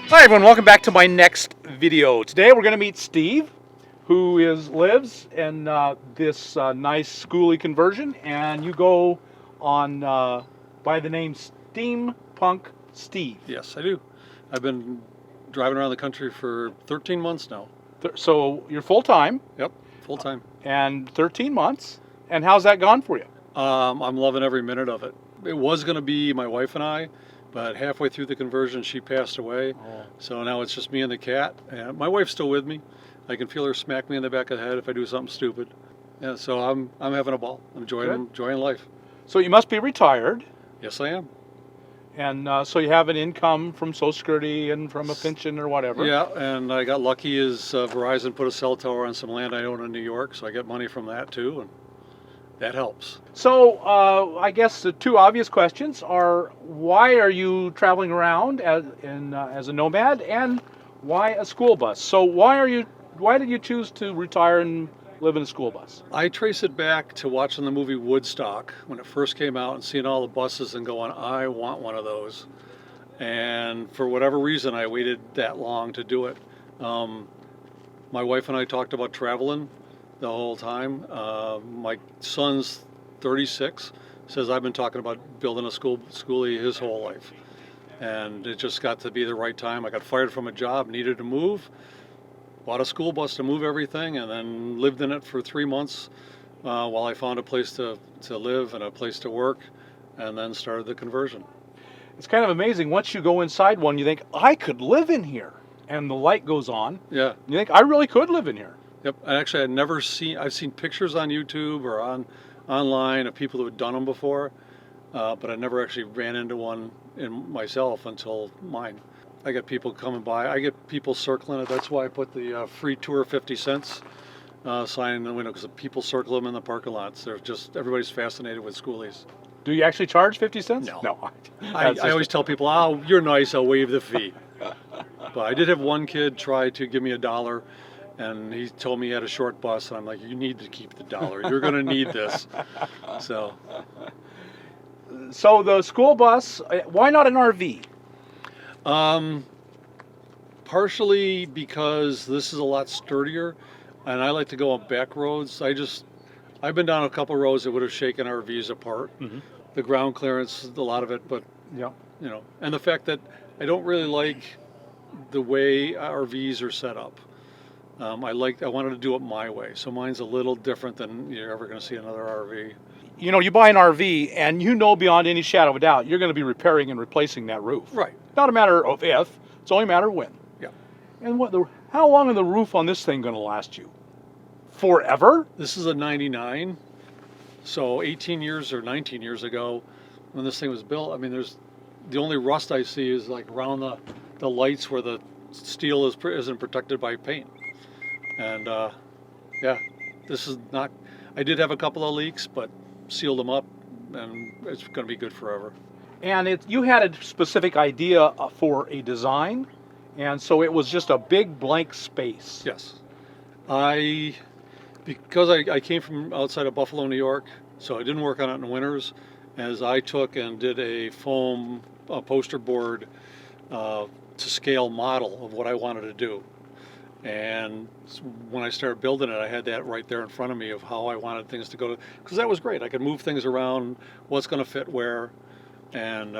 Hi everyone, welcome back to my next video. Today we're going to meet Steve, who lives in this nice Skoolie conversion, and you go on by the name SteamPunk Steve. Yes, I do. I've been driving around the country for 13 months now. So you're full time. Yep, full time. And 13 months. And how's that gone for you? I'm loving every minute of it. It was going to be my wife and I, but halfway through the conversion, she passed away. Oh. So now it's just me and the cat. And my wife's still with me. I can feel her smack me in the back of the head if I do something stupid. Yeah, so I'm having a ball. I'm enjoying life. So you must be retired. Yes, I am. And so you have an income from Social Security and from a pension or whatever. Yeah, and I got lucky as Verizon put a cell tower on some land I own in New York, so I get money from that too, and that helps. So I guess the two obvious questions are, why are you traveling around as a nomad, and why a school bus? So why did you choose to retire and live in a school bus? I trace it back to watching the movie Woodstock when it first came out and seeing all the buses and going, I want one of those. And for whatever reason, I waited that long to do it. My wife and I talked about traveling the whole time. My son's 36, says I've been talking about building a schoolie his whole life. And it just got to be the right time. I got fired from a job, needed to move. Bought a school bus to move everything, and then lived in it for 3 months while I found a place to live and a place to work, and then started the conversion. It's kind of amazing. Once you go inside one, you think, I could live in here. And the light goes on. Yeah. You think, I really could live in here. Yep. And actually, I've seen pictures on YouTube or online of people who had done them before, but I never actually ran into one in myself until mine. I get people coming by. I get people circling it. That's why I put the free tour 50 cents sign in the window, because the people circle them in the parking lots. Everybody's fascinated with schoolies. Do you actually charge 50 cents? No. I always tell people, oh, you're nice, I'll waive the fee. But I did have one kid try to give me $1, and he told me he had a short bus, and I'm like, you need to keep the $1. You're going to need this. So the school bus, why not an RV? Partially because this is a lot sturdier, and I like to go on back roads. I've been down a couple roads that would have shaken RVs apart. Mm-hmm. The ground clearance, a lot of it, but yeah, and the fact that I don't really like the way RVs are set up. I wanted to do it my way, so mine's a little different than you're ever going to see another RV. You buy an RV, and beyond any shadow of a doubt, you're going to be repairing and replacing that roof. Right. Not a matter of if, it's only a matter of when. Yeah. And how long is the roof on this thing going to last you? Forever? This is a 99, so 18 years or 19 years ago when this thing was built, I mean, the only rust I see is like around the lights where the steel isn't protected by paint. And yeah, this is not, I did have a couple of leaks, but sealed them up, and it's going to be good forever. And you had a specific idea for a design, and so it was just a big blank space. Yes. Because I came from outside of Buffalo, New York, so I didn't work on it in the winters, as I took and did a foam poster board to scale model of what I wanted to do. And when I started building it, I had that right there in front of me of how I wanted things to go, because that was great. I could move things around, what's going to fit where. And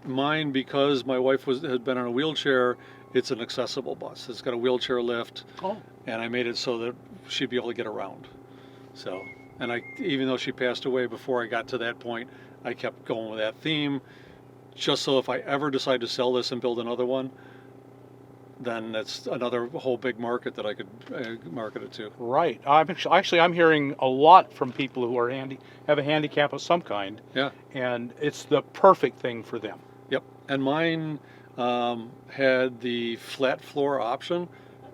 mine, because my wife had been in a wheelchair, it's an accessible bus. It's got a wheelchair lift, and I made it so that she'd be able to get around. So, and even though she passed away before I got to that point, I kept going with that theme, just so if I ever decide to sell this and build another one, then that's another whole big market that I could market it to. Right. I'm hearing a lot from people who have a handicap of some kind. Yeah. And it's the perfect thing for them. Yep. And mine had the flat floor option,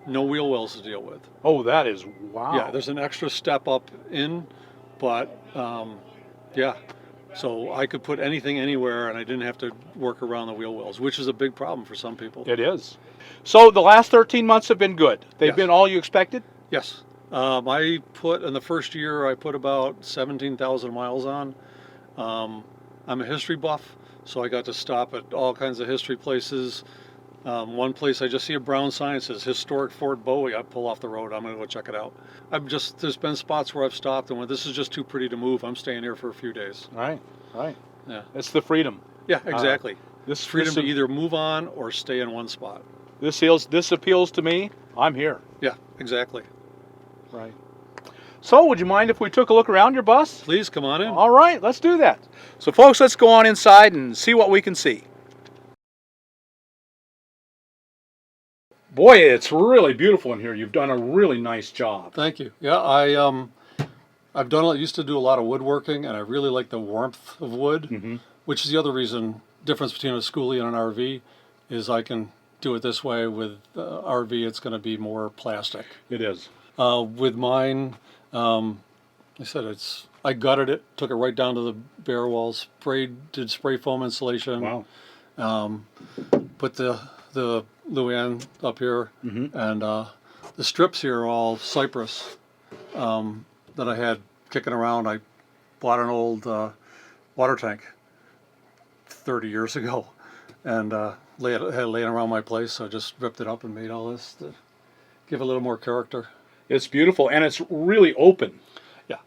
no wheel wells to deal with. Oh, that is wow. Yeah, there's an extra step up in, but yeah. So I could put anything anywhere, and I didn't have to work around the wheel wells, which is a big problem for some people. It is. So the last 13 months have been good. They've Yes. been all you expected? Yes. I put, in the first year, I put about 17,000 miles on. I'm a history buff, so I got to stop at all kinds of history places. One place I just see a brown sign that says Historic Fort Bowie. I pull off the road. I'm going to go check it out. There's been spots where I've stopped and when this is just too pretty to move, I'm staying here for a few days. Right. Yeah. It's the freedom. Yeah, exactly. This Freedom to either move on or stay in one spot. This appeals to me. I'm here. Yeah, exactly. Right. So, would you mind if we took a look around your bus? Please come on in. All right, let's do that. So, folks, let's go on inside and see what we can see. Boy, it's really beautiful in here. You've done a really nice job. Thank you. Yeah, I've used to do a lot of woodworking, and I really like the warmth of wood, which is the other difference between a Skoolie and an RV, is I can do it this way. With RV, it's going to be more plastic. It is. With mine, I gutted it, took it right down to the bare walls, did spray foam insulation. Wow. Put the Luann up here, and the strips here are all cypress that I had kicking around. I bought an old water tank 30 years ago, and had it laying around my place, so I just ripped it up and made all this to give a little more character. It's beautiful, and it's really open. Yeah.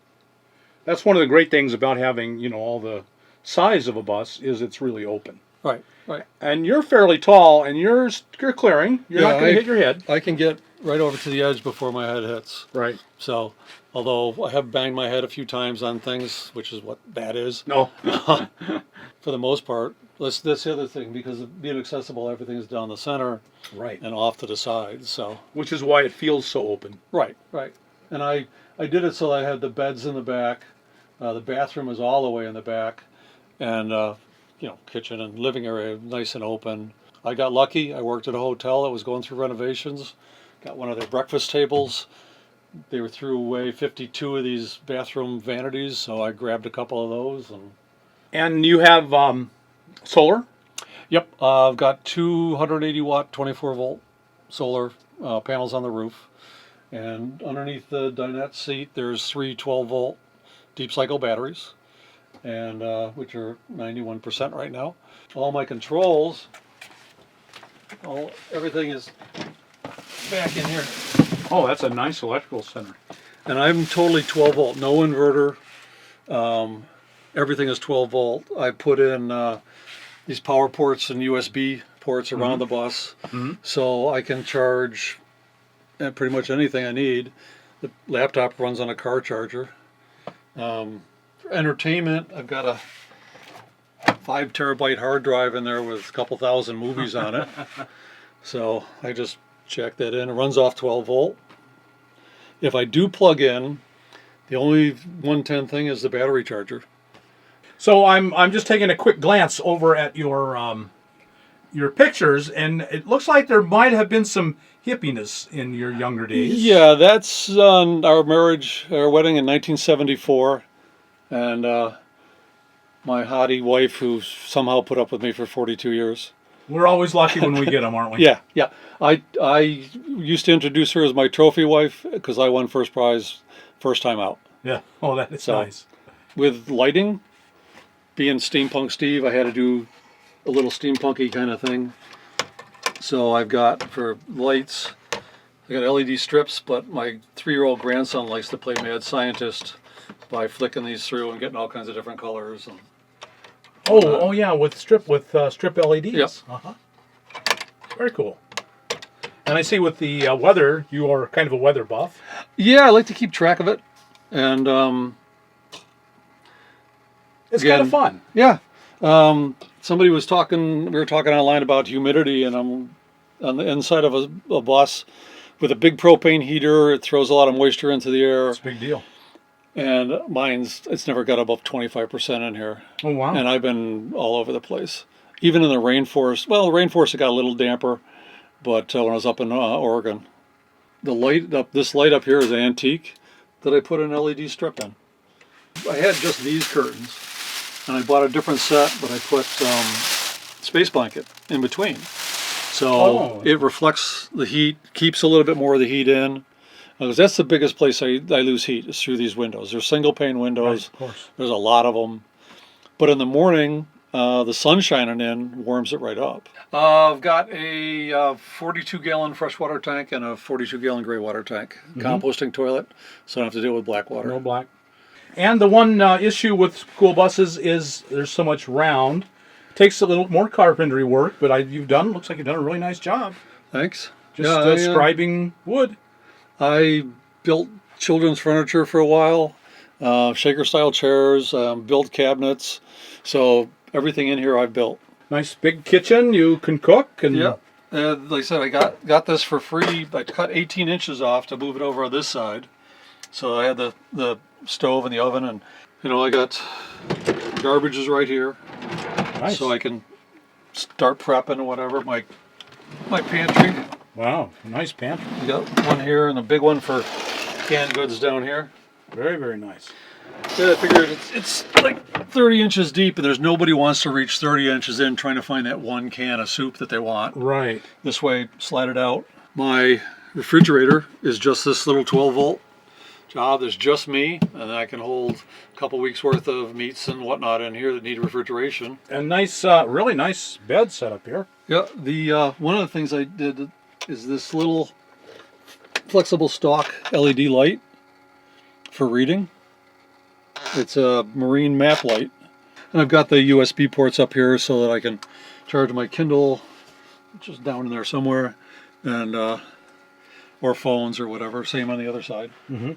That's one of the great things about having, all the size of a bus is it's really open. Right. And you're fairly tall, and you're clearing. You're not going to hit your head. I can get right over to the edge before my head hits. Right. So, although I have banged my head a few times on things, which is what that is. No. For the most part, that's the other thing, because of being accessible, everything is down the center. Right. And off to the sides. So. Which is why it feels so open. Right. And I did it so I had the beds in the back. The bathroom is all the way in the back, and kitchen and living area nice and open. I got lucky. I worked at a hotel that was going through renovations. Got one of their breakfast tables. They threw away 52 of these bathroom vanities, so I grabbed a couple of those. And you have solar? Yep. I've got 280 watt, 24 volt solar panels on the roof. And underneath the dinette seat, there's 3 12 volt deep cycle batteries, and which are 91% right now. All my controls, everything is back in here. Oh, that's a nice electrical center. And I'm totally 12 volt, no inverter. Everything is 12 volt. I put in these power ports and USB ports around the bus, so I can charge pretty much anything I need. The laptop runs on a car charger. For entertainment, I've got a 5 terabyte hard drive in there with a couple thousand movies on it. So I just check that in. It runs off 12 volt. If I do plug in, the only 110 thing is the battery charger. So I'm just taking a quick glance over at your pictures, and it looks like there might have been some hippiness in your younger days. Yeah, that's our wedding in 1974, and my hottie wife, who somehow put up with me for 42 years. We're always lucky when we get them, aren't we? Yeah. I used to introduce her as my trophy wife because I won first prize first time out. Yeah. Oh, that is nice. With lighting, being SteamPunk Steve, I had to do a little steampunky kind of thing. So I've got, for lights, I got LED strips, but my 3-year-old grandson likes to play mad scientist by flicking these through and getting all kinds of different colors. And oh yeah, with strip LEDs. Yep. Very cool. And I see with the weather, you are kind of a weather buff. Yeah, I like to keep track of it, and it's kind of fun. Yeah. Somebody was talking. We were talking online about humidity, and I'm on the inside of a bus with a big propane heater. It throws a lot of moisture into the air. It's a big deal. And it's never got above 25% in here. Oh wow! And I've been all over the place, even in the rainforest. Well, the rainforest got a little damper, but when I was up in Oregon, this light up here is antique that I put an LED strip in. I had just these curtains, and I bought a different set, but I put space blanket in between, so it reflects the heat, keeps a little bit more of the heat in. Because that's the biggest place I lose heat, is through these windows. They're single pane windows. Right, of course. There's a lot of them. But in the morning, The sun shining in warms it right up. I've got a 42-gallon freshwater tank and a 42-gallon gray water tank. Composting toilet, so I don't have to deal with black water. No black. And the one issue with school buses is there's so much round. Takes a little more carpentry work, but looks like you've done a really nice job. Thanks. Just scribing wood. I built children's furniture for a while, shaker-style chairs, built cabinets, so everything in here I've built. Nice big kitchen. You can cook. And yeah. Like I said, I got this for free. I cut 18 inches off to move it over on this side. So I had the stove and the oven, and I got garbage is right here. Nice. So I can start prepping or whatever. My pantry. Wow, nice pantry. You got one here and a big one for canned goods down here. Very, very nice. Yeah, I figured it's like 30 inches deep, and there's nobody wants to reach 30 inches in trying to find that one can of soup that they want. Right. This way, slide it out. My refrigerator is just this little 12-volt job. There's just me, and I can hold a couple weeks worth of meats and whatnot in here that need refrigeration. And nice, really nice bed set up here. Yeah, the one of the things I did is this little flexible stalk LED light for reading. It's a marine map light, and I've got the USB ports up here so that I can charge my Kindle, which is down in there somewhere, and or phones or whatever. Same on the other side. Mm-hmm.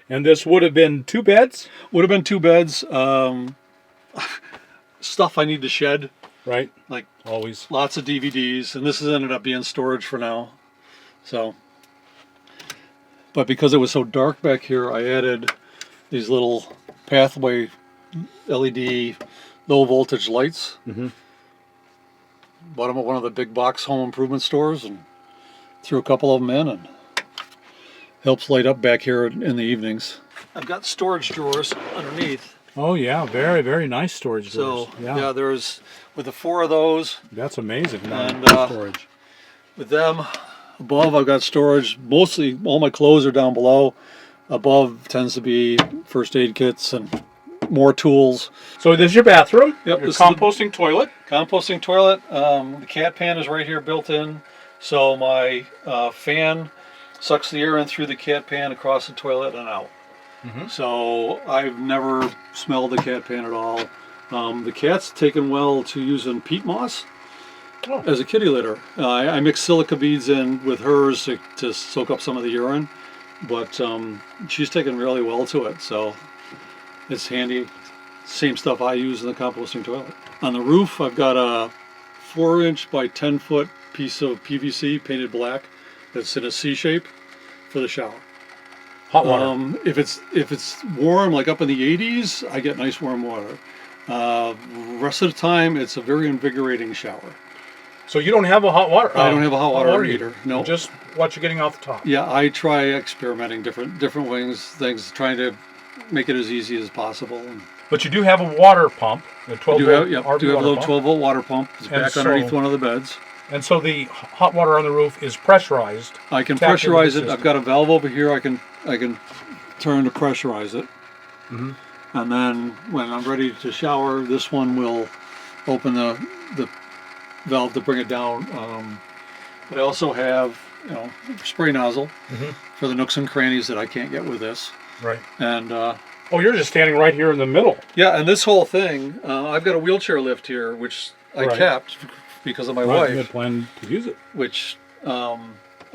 And this would have been 2 beds? Would have been 2 beds. Stuff I need to shed. Right. Like always. Lots of DVDs, and this has ended up being storage for now. So, but because it was so dark back here, I added these little pathway LED low voltage lights. Mm-hmm. Bought them at one of the big box home improvement stores and threw a couple of them in, and helps light up back here in the evenings. I've got storage drawers underneath. Oh yeah, very, very nice storage drawers. So yeah, there's with the 4 of those. That's amazing. And storage. With them above, I've got storage. Mostly all my clothes are down below. Above tends to be first aid kits and more tools. So this is your bathroom. Yep. Your composting toilet. Composting toilet. The cat pan is right here built in. So my fan sucks the air in through the cat pan across the toilet and out. Mm-hmm. So I've never smelled the cat pan at all. The cat's taken well to using peat moss as a kitty litter. I mix silica beads in with hers to soak up some of the urine, but she's taken really well to it, so it's handy. Same stuff I use in the composting toilet. On the roof, I've got a 4-inch by 10-foot piece of PVC painted black that's in a C shape for the shower. Hot water. If it's warm, like up in the 80s, I get nice warm water. Rest of the time, it's a very invigorating shower. So you don't have a hot water? I don't have a hot water heater. No. Just what you're getting off the top. Yeah, I try experimenting different things, trying to make it as easy as possible. But you do have a water pump, a 12 volt. I do have a little 12-volt water pump. It's back underneath one of the beds. And so the hot water on the roof is pressurized. I can pressurize it. I've got a valve over here. I can turn to pressurize it. Mm-hmm. And then when I'm ready to shower, this one will open the valve to bring it down. But I also have spray nozzle for the nooks and crannies that I can't get with this. Right. And oh, you're just standing right here in the middle. Yeah, and this whole thing, I've got a wheelchair lift here, which I kept because of my wife. I had planned to use it. Which I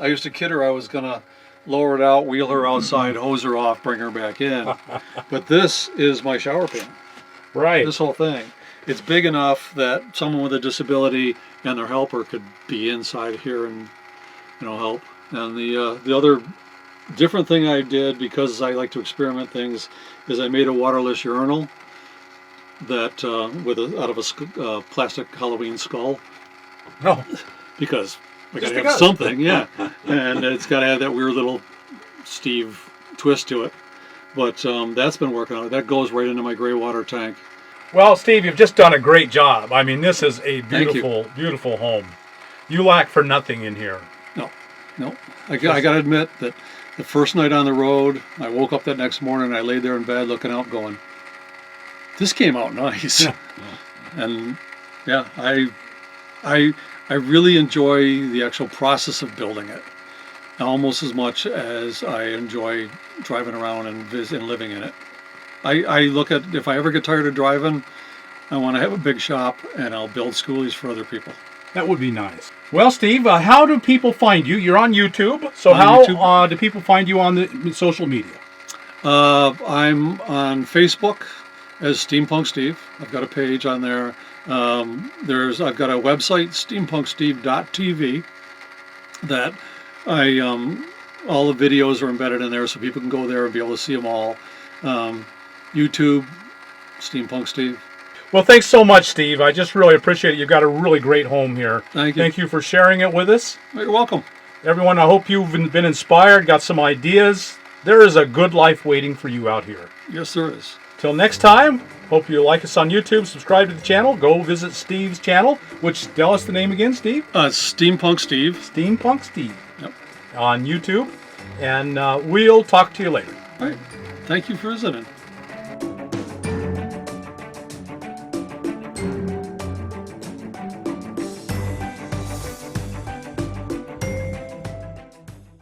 used to kid her I was going to lower it out, wheel her outside, hose her off, bring her back in. But this is my shower pan. Right. This whole thing. It's big enough that someone with a disability and their helper could be inside here and help. And the other different thing I did, because I like to experiment things, is I made a waterless urinal that out of a plastic Halloween skull. No. Because I got to have something, yeah. And it's got to have that weird little Steve twist to it. But that's been working out. That goes right into my gray water tank. Well, Steve, you've just done a great job. I mean, this is a beautiful, beautiful home. You lack for nothing in here. No. I got to admit that the first night on the road, I woke up that next morning and I laid there in bed looking out going, this came out nice. And yeah, I really enjoy the actual process of building it, almost as much as I enjoy driving around and living in it. I look at, if I ever get tired of driving, I want to have a big shop, and I'll build Skoolies for other people. That would be nice. Well, Steve, how do people find you? You're on YouTube. So On how YouTube. Do people find you on the social media? I'm on Facebook as SteamPunk Steve. I've got a page on there. I've got a website, steampunksteve.tv, that all the videos are embedded in there, so people can go there and be able to see them all. YouTube, SteamPunk Steve. Well, thanks so much, Steve. I just really appreciate it. You've got a really great home here. Thank you. Thank you for sharing it with us. You're welcome. Everyone, I hope you've been inspired, got some ideas. There is a good life waiting for you out here. Yes, there is. Till next time, hope you like us on YouTube, subscribe to the channel, go visit Steve's channel, which, tell us the name again, Steve? SteamPunk Steve. SteamPunk Steve. Yep. On YouTube. And we'll talk to you later. All right. Thank you for visiting.